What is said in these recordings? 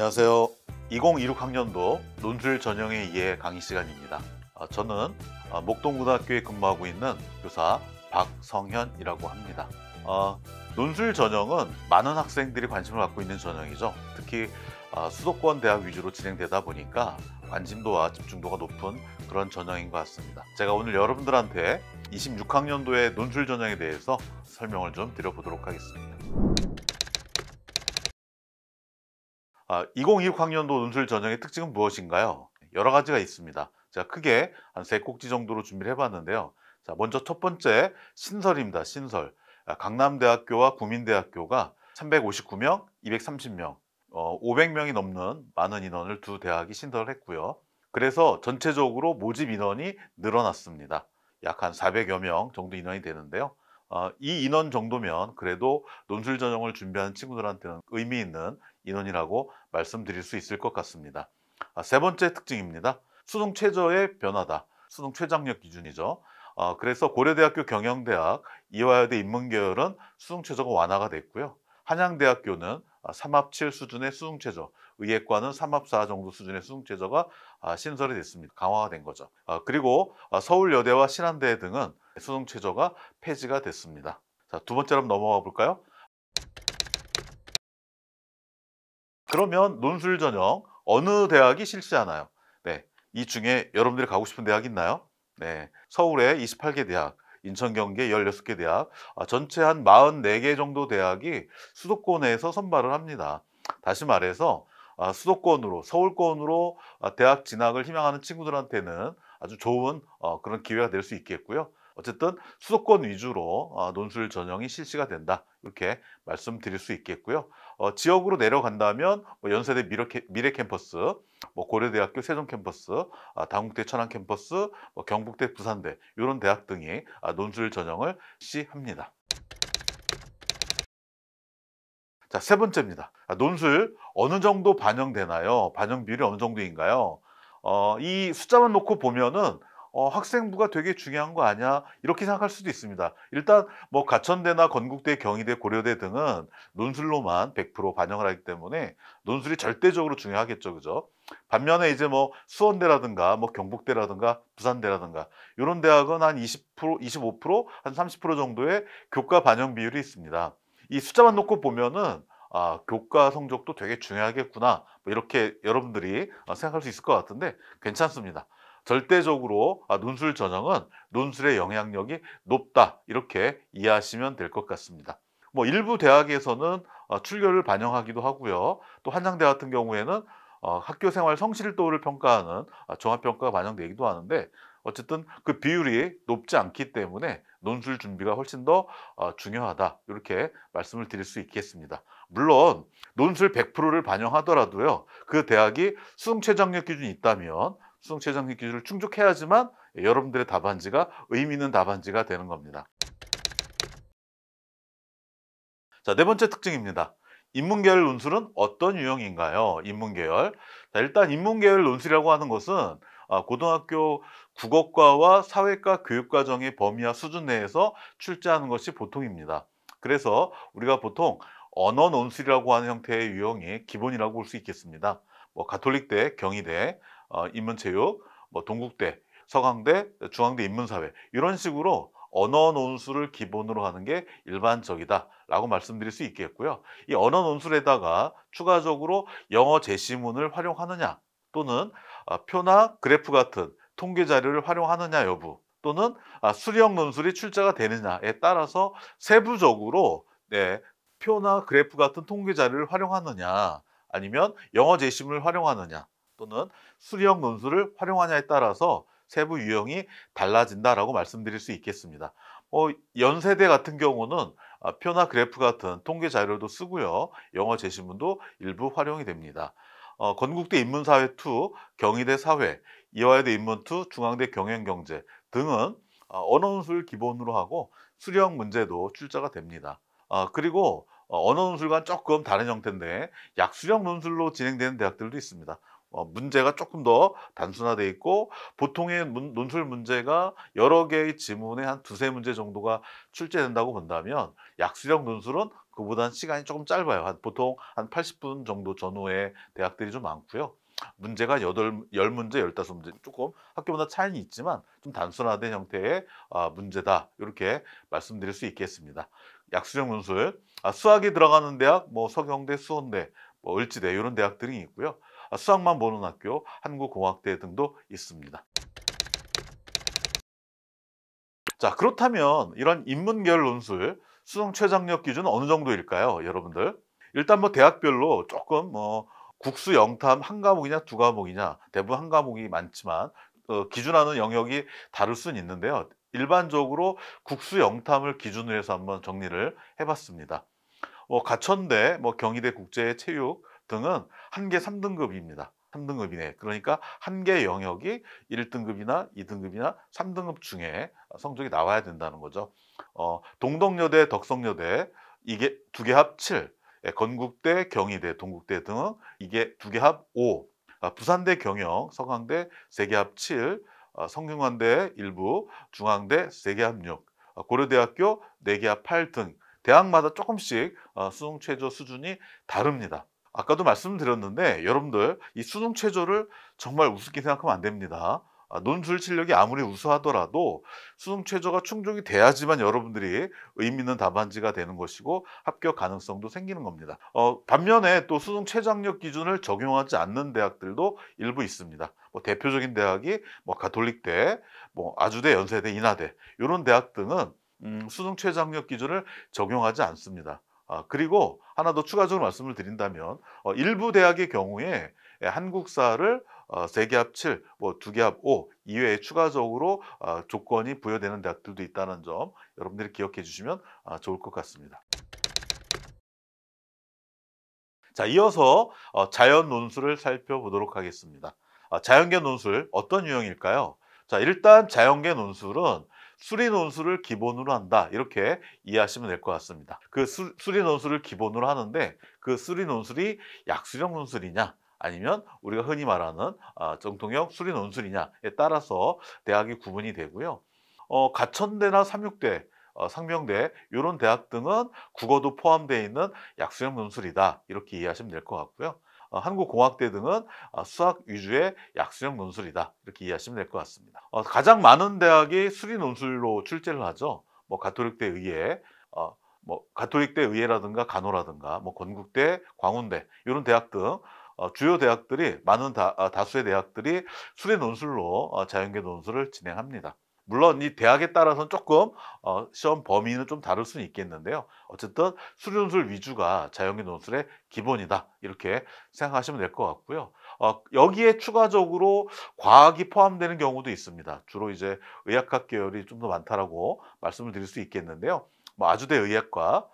안녕하세요. 2026 학년도 논술 전형의 이해 강의 시간입니다. 저는 목동고등학교에 근무하고 있는 교사 박성현이라고 합니다. 논술 전형은 많은 학생들이 관심을 갖고 있는 전형이죠. 특히 수도권 대학 위주로 진행되다 보니까 관심도와 집중도가 높은 그런 전형인 것 같습니다. 제가 오늘 여러분들한테 26학년도의 논술 전형에 대해서 설명을 좀 드려보도록 하겠습니다. 2026 학년도 논술 전형의 특징은 무엇인가요? 여러 가지가 있습니다. 제가 크게 한 3꼭지 정도로 준비를 해봤는데요. 자, 먼저 첫 번째 신설입니다. 신설. 강남대학교와 구민대학교가 359명, 230명, 500명이 넘는 많은 인원을 두 대학이 신설을 했고요. 그래서 전체적으로 모집 인원이 늘어났습니다. 약 한 400여 명 정도 인원이 되는데요. 이 인원 정도면 그래도 논술 전형을 준비하는 친구들한테는 의미 있는 인원이라고 말씀드릴 수 있을 것 같습니다. 세 번째 특징입니다. 수능 최저의 변화다. 수능 최저학력 기준이죠. 그래서 고려대학교 경영대학 이화여대 인문계열은 수능 최저가 완화가 됐고요. 한양대학교는 3합7 수준의 수능 최저, 의예과는 3합4 정도 수준의 수능 최저가 신설이 됐습니다. 강화가 된 거죠. 그리고 서울여대와 신한대 등은 수능 최저가 폐지가 됐습니다. 자, 두 번째로 한번 넘어가 볼까요? 그러면 논술 전형 어느 대학이 실시하나요? 네, 이 중에 여러분들이 가고 싶은 대학 있나요? 네, 서울의 28개 대학, 인천 경기의 16개 대학, 전체 한 44개 정도 대학이 수도권에서 선발을 합니다. 다시 말해서 수도권으로, 서울권으로 대학 진학을 희망하는 친구들한테는 아주 좋은 그런 기회가 될 수 있겠고요. 어쨌든 수도권 위주로 논술 전형이 실시가 된다, 이렇게 말씀드릴 수 있겠고요. 지역으로 내려간다면 연세대 미래 캠퍼스, 고려대학교 세종 캠퍼스, 당국대 천안 캠퍼스, 경북대 부산대 이런 대학 등이 논술 전형을 실시합니다. 자, 세 번째입니다. 논술 어느 정도 반영되나요? 반영 비율이 어느 정도인가요? 이 숫자만 놓고 보면은 학생부가 되게 중요한 거 아니야? 이렇게 생각할 수도 있습니다. 일단 가천대나 건국대, 경희대, 고려대 등은 논술로만 100% 반영을 하기 때문에 논술이 절대적으로 중요하겠죠. 그죠? 반면에 이제 수원대라든가 경북대라든가 부산대라든가 이런 대학은 한 20%, 25%, 한 30% 정도의 교과 반영 비율이 있습니다. 이 숫자만 놓고 보면은 교과 성적도 되게 중요하겠구나, 이렇게 여러분들이 생각할 수 있을 것 같은데 괜찮습니다. 절대적으로 논술 전형은 논술의 영향력이 높다, 이렇게 이해하시면 될 것 같습니다. 일부 대학에서는 출결을 반영하기도 하고요. 또 한양대 같은 경우에는 학교 생활 성실도를 평가하는 종합평가가 반영되기도 하는데, 어쨌든 그 비율이 높지 않기 때문에 논술 준비가 훨씬 더 중요하다, 이렇게 말씀을 드릴 수 있겠습니다. 물론 논술 100%를 반영하더라도요, 그 대학이 수능 최저학력 기준이 있다면 수능 최저학력 기준을 충족해야지만 여러분들의 답안지가 의미 있는 답안지가 되는 겁니다. 자, 네 번째 특징입니다. 인문계열 논술은 어떤 유형인가요? 인문계열. 자, 일단 인문계열 논술이라고 하는 것은 고등학교 국어과와 사회과 교육과정의 범위와 수준 내에서 출제하는 것이 보통입니다. 그래서 우리가 보통 언어 논술이라고 하는 형태의 유형이 기본이라고 볼 수 있겠습니다. 가톨릭대, 경희대, 인문체육, 동국대, 서강대, 중앙대 인문사회, 이런 식으로 언어 논술을 기본으로 하는 게 일반적이다라고 말씀드릴 수 있겠고요. 이 언어 논술에다가 추가적으로 영어 제시문을 활용하느냐, 또는 표나 그래프 같은 통계 자료를 활용하느냐 여부, 또는 수령 논술이 출제가 되느냐에 따라서 세부적으로, 네, 표나 그래프 같은 통계 자료를 활용하느냐, 아니면 영어 제시문을 활용하느냐, 또는 수령 논술을 활용하냐에 따라서 세부 유형이 달라진다라고 말씀드릴 수 있겠습니다. 연세대 같은 경우는 표나 그래프 같은 통계 자료도 쓰고요. 영어 제시문도 일부 활용이 됩니다. 건국대 인문사회2, 경희대 사회, 이화여대 인문2, 중앙대 경영경제 등은 언어 논술을 기본으로 하고 수령 문제도 출제가 됩니다. 그리고 언어 논술과는 조금 다른 형태인데 약수령 논술로 진행되는 대학들도 있습니다. 문제가 조금 더 단순화되어 있고, 보통의 논술 문제가 여러 개의 지문에 한 두세 문제 정도가 출제된다고 본다면, 약수령 논술은 그보다는 시간이 조금 짧아요. 보통 한 80분 정도 전후에 대학들이 좀 많고요. 문제가 10문제, 15문제 조금 학교마다 차이는 있지만 좀 단순화된 형태의 문제다. 이렇게 말씀드릴 수 있겠습니다. 약수령 논술, 수학이 들어가는 대학, 뭐 서경대, 수원대, 뭐 을지대 이런 대학들이 있고요. 수학만 보는 학교, 한국공학대 등도 있습니다. 자, 그렇다면 이런 인문계열 논술 수능 최장력 기준은 어느 정도일까요, 여러분들? 일단 뭐 대학별로 조금 뭐 국수 영탐 한 과목이냐 두 과목이냐 대부분 한 과목이 많지만 기준하는 영역이 다를 수는 있는데요. 일반적으로 국수 영탐을 기준으로 해서 한번 정리를 해봤습니다. 가천대, 뭐 경희대 국제체육 등은 한 개 3등급입니다. 3등급 이내. 그러니까 한 개 영역이 1등급이나 2등급이나 3등급 중에 성적이 나와야 된다는 거죠. 동덕여대, 덕성여대 이게 두 개 합 7, 건국대, 경희대, 동국대 등은 이게 두 개 합 5, 부산대 경영, 서강대 세 개 합 7, 성균관대 일부, 중앙대 세 개 합 6, 고려대학교 네 개 합 8 등 대학마다 조금씩 수능 최저 수준이 다릅니다. 아까도 말씀드렸는데 여러분들 이 수능 최저를 정말 우습게 생각하면 안 됩니다. 논술 실력이 아무리 우수하더라도 수능 최저가 충족이 돼야지만 여러분들이 의미 있는 답안지가 되는 것이고 합격 가능성도 생기는 겁니다. 반면에 또 수능 최저학력 기준을 적용하지 않는 대학들도 일부 있습니다. 뭐 대표적인 대학이 뭐 가톨릭대, 뭐 아주대, 연세대, 인하대 이런 대학 등은 수능 최저학력 기준을 적용하지 않습니다. 그리고 하나 더 추가적으로 말씀을 드린다면 일부 대학의 경우에 한국사를 세 개 합 7, 뭐 두 개 합 5 이외에 추가적으로 조건이 부여되는 대학들도 있다는 점 여러분들이 기억해 주시면 좋을 것 같습니다. 자, 이어서 자연 논술을 살펴보도록 하겠습니다. 자연계 논술 어떤 유형일까요? 자, 일단 자연계 논술은 수리 논술을 기본으로 한다. 이렇게 이해하시면 될 것 같습니다. 그 수리 논술을 기본으로 하는데 그 수리 논술이 약수령 논술이냐 아니면 우리가 흔히 말하는 정통형 수리 논술이냐에 따라서 대학이 구분이 되고요. 가천대나 삼육대, 상명대 이런 대학 등은 국어도 포함되어 있는 약수형 논술이다. 이렇게 이해하시면 될 것 같고요. 한국공학대 등은 수학 위주의 약수형 논술이다. 이렇게 이해하시면 될 것 같습니다. 가장 많은 대학이 수리 논술로 출제를 하죠. 뭐 가톨릭대 의예, 뭐 가톨릭대 의예라든가 간호라든가 뭐 건국대, 광운대 이런 대학 등 주요 대학들이 많은 다수의 대학들이 수리 논술로 자연계 논술을 진행합니다. 물론 이 대학에 따라서는 조금 시험 범위는 좀 다를 수는 있겠는데요. 어쨌든 수리 논술 위주가 자연계 논술의 기본이다. 이렇게 생각하시면 될 것 같고요. 여기에 추가적으로 과학이 포함되는 경우도 있습니다. 주로 이제 의학학 계열이 좀 더 많다라고 말씀을 드릴 수 있겠는데요. 뭐 아주대 의학과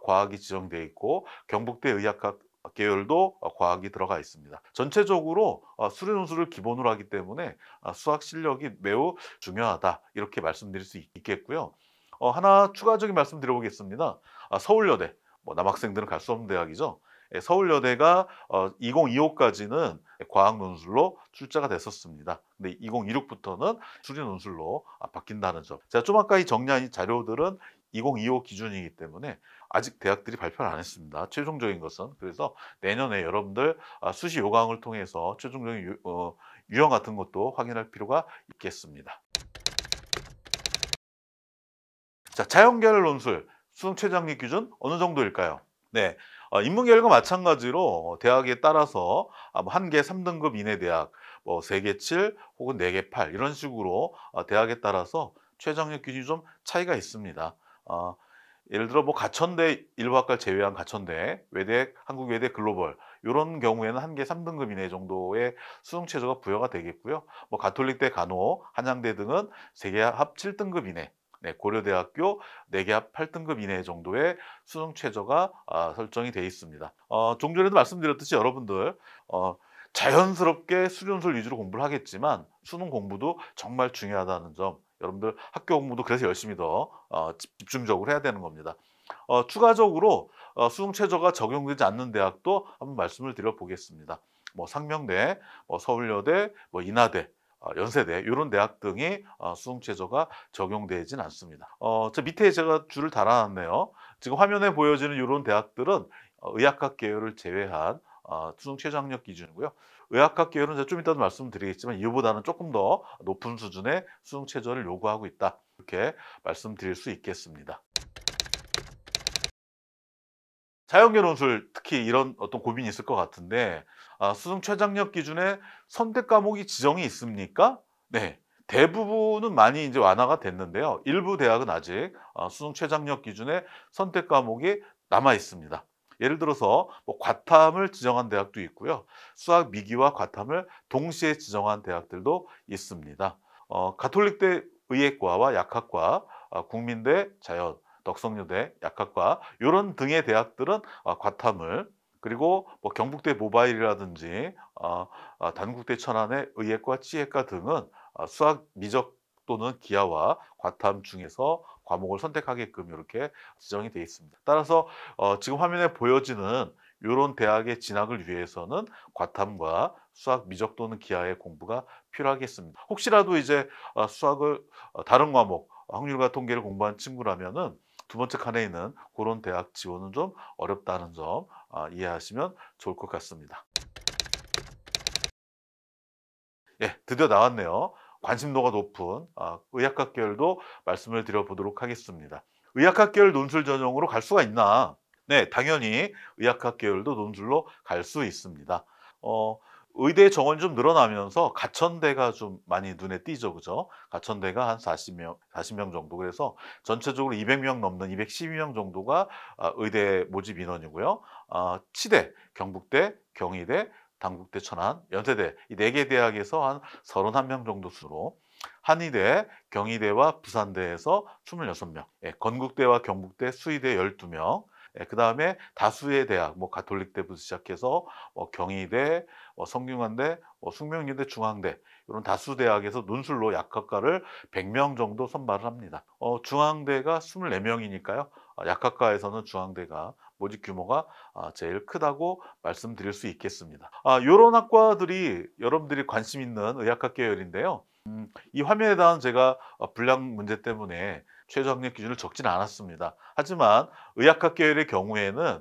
과학이 지정되어 있고 경북대 의학학 계열도 과학이 들어가 있습니다. 전체적으로 수리 논술을 기본으로 하기 때문에 수학 실력이 매우 중요하다. 이렇게 말씀드릴 수 있겠고요. 하나 추가적인 말씀 드려보겠습니다. 서울여대, 뭐 남학생들은 갈 수 없는 대학이죠. 서울여대가 2025까지는 과학 논술로 출제가 됐었습니다. 근데 2026부터는 수리 논술로 바뀐다는 점. 제가 좀 아까 이 정리한 이 자료들은 2025 기준이기 때문에 아직 대학들이 발표를 안 했습니다. 최종적인 것은. 그래서 내년에 여러분들 수시 요강을 통해서 최종적인 유형 같은 것도 확인할 필요가 있겠습니다. 자, 자연계열 논술 수능 최저학력 기준 어느 정도일까요? 네, 인문계열과 마찬가지로 대학에 따라서 한 개 3등급 이내 대학, 뭐 3개 7 혹은 4개 8 이런 식으로 대학에 따라서 최저학력 기준이 좀 차이가 있습니다. 예를 들어 뭐 가천대 일부 학과를 제외한 가천대, 외대, 한국외대 글로벌 이런 경우에는 한 개 3등급 이내 정도의 수능 최저가 부여가 되겠고요. 뭐 가톨릭대 간호, 한양대 등은 세 개 합 7등급 이내, 네, 고려대학교 4개 합 8등급 이내 정도의 수능 최저가 설정이 되어 있습니다. 좀 전에도 말씀드렸듯이 여러분들 자연스럽게 수련술 위주로 공부를 하겠지만 수능 공부도 정말 중요하다는 점 여러분들 학교 공부도 그래서 열심히 더 집중적으로 해야 되는 겁니다. 추가적으로 수능 최저가 적용되지 않는 대학도 한번 말씀을 드려보겠습니다. 뭐 상명대, 뭐 서울여대, 뭐 인하대 연세대 이런 대학 등이 수능 최저가 적용되진 않습니다. 저 밑에 제가 줄을 달아놨네요. 지금 화면에 보여지는 이런 대학들은 의학학 계열을 제외한 수능 최저 학력 기준이고요. 의학학 계열은 제가 좀 이따도 말씀드리겠지만 이보다는 조금 더 높은 수준의 수능 최저를 요구하고 있다. 이렇게 말씀드릴 수 있겠습니다. 자연계 논술 특히 이런 어떤 고민이 있을 것 같은데 수능 최저학력 기준에 선택 과목이 지정이 있습니까? 네. 대부분은 많이 이제 완화가 됐는데요. 일부 대학은 아직 수능 최저학력 기준에 선택 과목이 남아 있습니다. 예를 들어서 뭐 과탐을 지정한 대학도 있고요. 수학 미기와 과탐을 동시에 지정한 대학들도 있습니다. 가톨릭대 의예과와 약학과, 국민대 자연, 덕성여대 약학과 요런 등의 대학들은 과탐을, 그리고 뭐 경북대 모바일이라든지 단국대 천안의 의예과, 치예과 등은 수학 미적 또는 기하와 과탐 중에서 과목을 선택하게끔 이렇게 지정이 되어 있습니다. 따라서 지금 화면에 보여지는 요런 대학의 진학을 위해서는 과탐과 수학 미적 또는 기하의 공부가 필요하겠습니다. 혹시라도 이제 수학을 다른 과목 확률과 통계를 공부한 친구라면은 두 번째 칸에 있는 그런 대학 지원은 좀 어렵다는 점 이해하시면 좋을 것 같습니다. 예, 드디어 나왔네요. 관심도가 높은 의학학 계열도 말씀을 드려보도록 하겠습니다. 의학학 계열 논술 전형으로 갈 수가 있나? 네, 당연히 의학학 계열도 논술로 갈 수 있습니다. 의대 정원이 좀 늘어나면서 가천대가 좀 많이 눈에 띄죠, 그죠? 가천대가 한 40명 정도. 그래서 전체적으로 200명 넘는 212명 정도가 의대 모집 인원이고요. 치대, 경북대, 경희대, 단국대, 천안, 연세대 이 네 개 대학에서 한 31명 정도 수로, 한의대, 경희대와 부산대에서 26명, 예, 건국대와 경북대, 수의대 12명, 예, 그다음에 다수의 대학, 뭐 가톨릭대부터 시작해서 경희대, 성균관대, 숙명여대, 중앙대 이런 다수 대학에서 논술로 약학과를 100명 정도 선발을 합니다. 중앙대가 24명이니까요. 약학과에서는 중앙대가 모집 규모가 제일 크다고 말씀드릴 수 있겠습니다. 요런 학과들이 여러분들이 관심 있는 의학학 계열인데요. 이 화면에다가 제가 분량 문제 때문에 최저 학력 기준을 적지는 않았습니다. 하지만 의학학 계열의 경우에는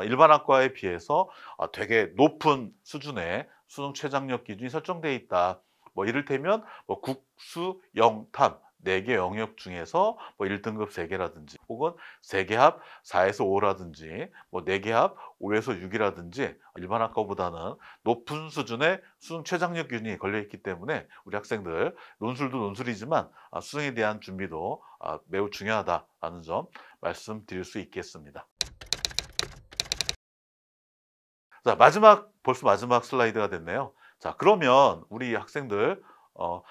일반 학과에 비해서 되게 높은 수준의 수능 최저 학력 기준이 설정되어 있다. 뭐 이를테면 뭐 국수, 영탐 4개 영역 중에서 뭐 1등급 3개라든지 혹은 3개 합 4에서 5라든지 뭐 4개 합 5에서 6이라든지 일반 학과보다는 높은 수준의 수능 최저학력 기준이 걸려 있기 때문에 우리 학생들 논술도 논술이지만 수능에 대한 준비도 매우 중요하다라는 점 말씀드릴 수 있겠습니다. 자, 벌써 마지막 슬라이드가 됐네요. 자, 그러면 우리 학생들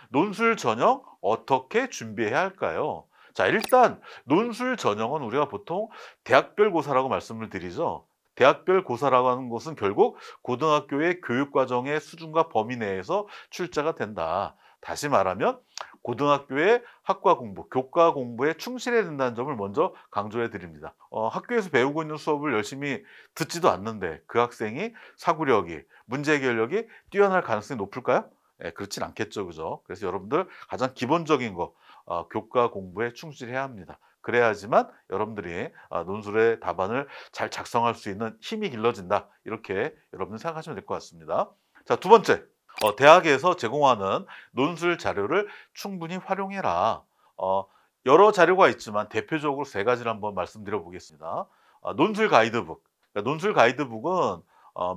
논술 전형 어떻게 준비해야 할까요? 자, 일단 논술 전형은 우리가 보통 대학별 고사라고 말씀을 드리죠. 대학별 고사라고 하는 것은 결국 고등학교의 교육과정의 수준과 범위 내에서 출제가 된다. 다시 말하면 고등학교의 학과 공부, 교과 공부에 충실해야 된다는 점을 먼저 강조해 드립니다. 학교에서 배우고 있는 수업을 열심히 듣지도 않는데 그 학생이 사고력이, 문제 해결력이 뛰어날 가능성이 높을까요? 예, 그렇진 않겠죠, 그죠? 그래서 여러분들 가장 기본적인 거 교과 공부에 충실해야 합니다. 그래야지만 여러분들이 논술의 답안을 잘 작성할 수 있는 힘이 길러진다. 이렇게 여러분들 생각하시면 될 것 같습니다. 자, 두 번째, 대학에서 제공하는 논술 자료를 충분히 활용해라. 여러 자료가 있지만 대표적으로 세 가지를 한번 말씀드려 보겠습니다. 논술 가이드북. 그러니까 논술 가이드북은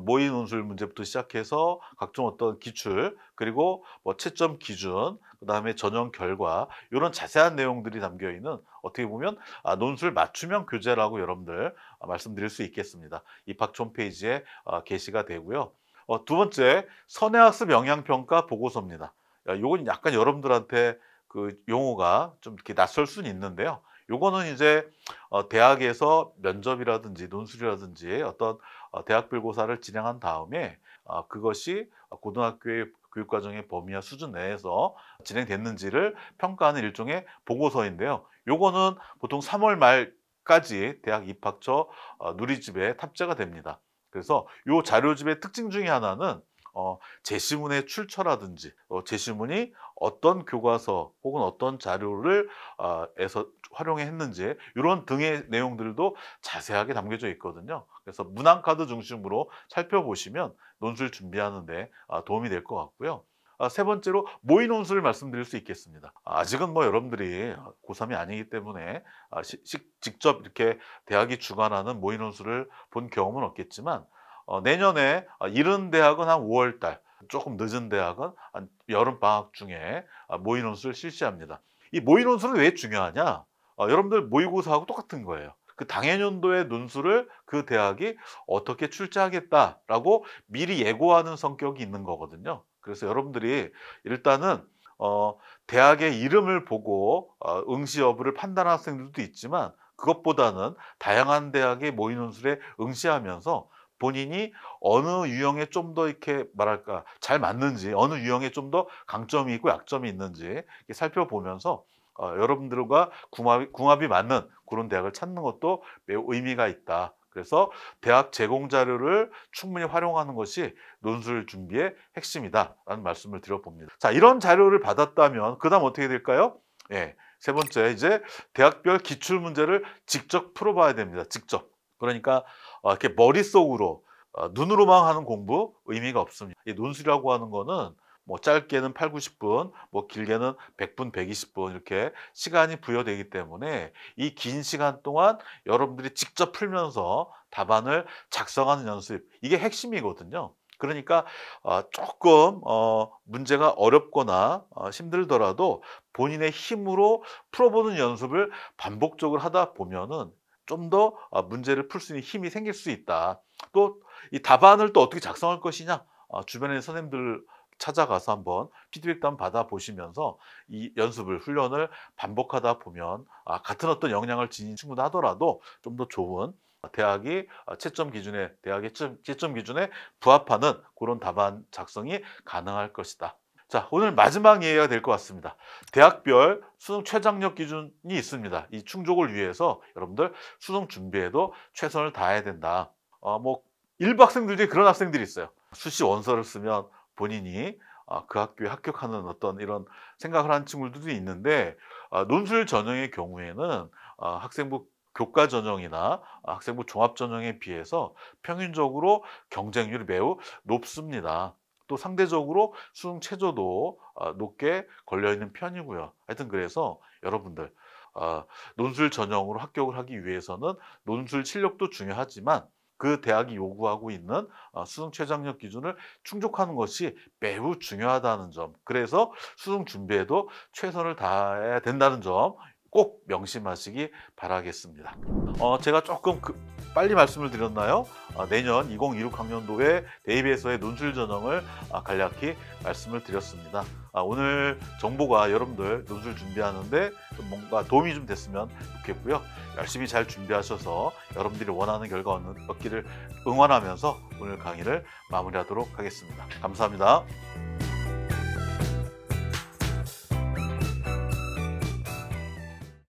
모의 논술 문제부터 시작해서 각종 어떤 기출, 그리고 뭐 채점 기준, 그다음에 전형 결과 이런 자세한 내용들이 담겨 있는, 어떻게 보면 논술 맞춤형 교재라고 여러분들 말씀드릴 수 있겠습니다. 입학처 홈페이지에 게시가 되고요. 두 번째, 선행학습 영향평가 보고서입니다. 요건 약간 여러분들한테 그 용어가 좀 이렇게 낯설 수는 있는데요. 요거는 이제 대학에서 면접이라든지 논술이라든지 어떤 대학별 고사를 진행한 다음에 그것이 고등학교의 교육과정의 범위와 수준 내에서 진행됐는지를 평가하는 일종의 보고서인데요. 요거는 보통 3월 말까지 대학 입학처 누리집에 탑재가 됩니다. 그래서 요 자료집의 특징 중에 하나는 제시문의 출처라든지 제시문이 어떤 교과서 혹은 어떤 자료를 에서 활용했는지 이런 등의 내용들도 자세하게 담겨져 있거든요. 그래서 문항카드 중심으로 살펴보시면 논술 준비하는 데 도움이 될 것 같고요. 세 번째로 모의 논술을 말씀드릴 수 있겠습니다. 아직은 뭐 여러분들이 고3이 아니기 때문에 직접 이렇게 대학이 주관하는 모의 논술을 본 경험은 없겠지만 내년에 이른 대학은 한 5월 달, 조금 늦은 대학은 한 여름 방학 중에 모의 논술을 실시합니다. 이 모의 논술은 왜 중요하냐? 여러분들 모의고사하고 똑같은 거예요. 그 당해년도의 논술을 그 대학이 어떻게 출제하겠다라고 미리 예고하는 성격이 있는 거거든요. 그래서 여러분들이 일단은 대학의 이름을 보고 응시 여부를 판단하는 학생들도 있지만 그것보다는 다양한 대학의 모의 논술에 응시하면서 본인이 어느 유형에 좀 더 이렇게 뭐랄까 잘 맞는지, 어느 유형에 좀 더 강점이 있고 약점이 있는지 이렇게 살펴보면서 여러분들과 궁합이 맞는 그런 대학을 찾는 것도 매우 의미가 있다. 그래서 대학 제공 자료를 충분히 활용하는 것이 논술 준비의 핵심이다라는 말씀을 드려봅니다. 자, 이런 자료를 받았다면 그다음 어떻게 될까요? 예, 세 번째 이제 대학별 기출 문제를 직접 풀어봐야 됩니다. 직접. 그러니까 이렇게 머릿속으로 눈으로만 하는 공부 의미가 없습니다. 이 논술이라고 하는 거는 뭐 짧게는 8, 90분, 뭐 길게는 100분, 120분 이렇게 시간이 부여되기 때문에 이 긴 시간 동안 여러분들이 직접 풀면서 답안을 작성하는 연습, 이게 핵심이거든요. 그러니까 조금 문제가 어렵거나 힘들더라도 본인의 힘으로 풀어보는 연습을 반복적으로 하다 보면은 좀 더 문제를 풀 수 있는 힘이 생길 수 있다. 또 이 답안을 또 어떻게 작성할 것이냐, 주변의 선생님들 찾아가서 한번 피드백도 한번 받아보시면서 이 연습을, 훈련을 반복하다 보면 같은 어떤 역량을 지닌 친구도 하더라도 좀 더 좋은 대학이 대학의 채점 기준에 부합하는 그런 답안 작성이 가능할 것이다. 자, 오늘 마지막 이해가 될 것 같습니다. 대학별 수능 최장력 기준이 있습니다. 이 충족을 위해서 여러분들 수능 준비에도 최선을 다해야 된다. 뭐 일부 학생들 중에 그런 학생들이 있어요. 수시 원서를 쓰면 본인이 그 학교에 합격하는 어떤 이런 생각을 하는 친구들도 있는데 논술 전형의 경우에는 학생부 교과 전형이나 학생부 종합 전형에 비해서 평균적으로 경쟁률이 매우 높습니다. 또 상대적으로 수능 최저도 높게 걸려있는 편이고요. 하여튼 그래서 여러분들 논술 전형으로 합격을 하기 위해서는 논술 실력도 중요하지만 그 대학이 요구하고 있는 수능 최장력 기준을 충족하는 것이 매우 중요하다는 점, 그래서 수능 준비에도 최선을 다해야 된다는 점 꼭 명심하시기 바라겠습니다. 제가 조금 빨리 말씀을 드렸나요? 내년 2026 학년도에 대입에서의 논술 전형을 간략히 말씀을 드렸습니다. 오늘 정보가 여러분들 논술 준비하는데 좀 뭔가 도움이 좀 됐으면 좋겠고요. 열심히 잘 준비하셔서 여러분들이 원하는 결과 얻기를 응원하면서 오늘 강의를 마무리하도록 하겠습니다. 감사합니다.